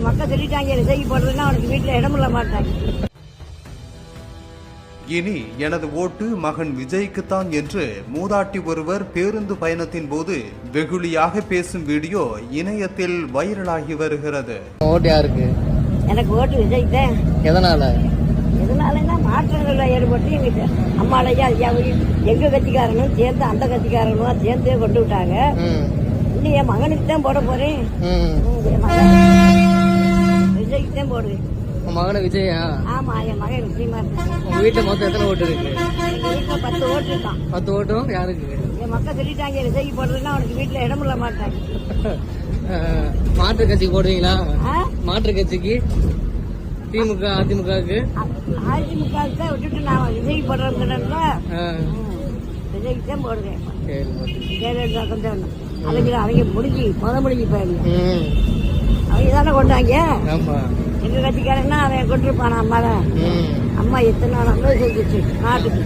என் மக்கள் சொல்லிட்டாங்க விஜய்க்கு போடுறதுன்னா அவனுக்கு வீட்டுல இடமில்ல மாட்டாங்க. இனி எனது ஓட்டு மகன் விஜய்க்குத்தான் என்று மூதாட்டி ஒருவர் பேருந்து பயணத்தின் போது வெகுளியாக பேசும் வீடியோ இணையத்தில் வைரலாகி வருகிறது. ஓட்டு யாருக்கு? எனக்கு ஓட்டு விஜய் தான். எதனால? எதனாலன்னா மாற்றங்கள் ஏற்பட்டு எங்க அம்மாலையா ஐயாவையும் எங்க கட்சிக்காரனும் சேர்ந்து அந்த கட்சிக்காரனும் சேர்ந்தே கொண்டு விட்டாங்க. இன்னும் என் மகனுக்கு தான் போட போறேன். விஜய்க்கு தான் போடுவேன். மகன விஜயா? ஆமா, என் மகன் விஜயமா இருக்கான். உங்க வீட்டுல மொத்தம் எத்தனை ஓட்டு இருக்கு? எங்க வீட்டுல 10 ஓட்டு இருக்கான். 10 ஓட்டும் யாருக்கு? என் மக்கள் சொல்லிட்டாங்க விஜய்க்கு போடுறதுன்னா அவனுக்கு வீட்டுல இடமில்ல மாட்டாங்க. மாற்று கட்சிக்கு போடுவீங்களா? மாற்று கட்சிக்கு திமுக அதிமுகவுக்கு? அதிமுகவுக்கு தான் விட்டுட்டு நான் விஜய்க்கு போடுறேன்னா விஜய்க்கு தான் போடுவேன். ஜெயலலிதா கொஞ்சம் அவங்க முடிஞ்சு போயிருங்க. அவங்க தானே கொண்டாங்க. எங்க கட்சிக்காரன்னா அவன் கொண்டிருப்பான அம்மாவை. அம்மா எத்தனை நாள் செஞ்சிச்சு நாட்டுக்கு.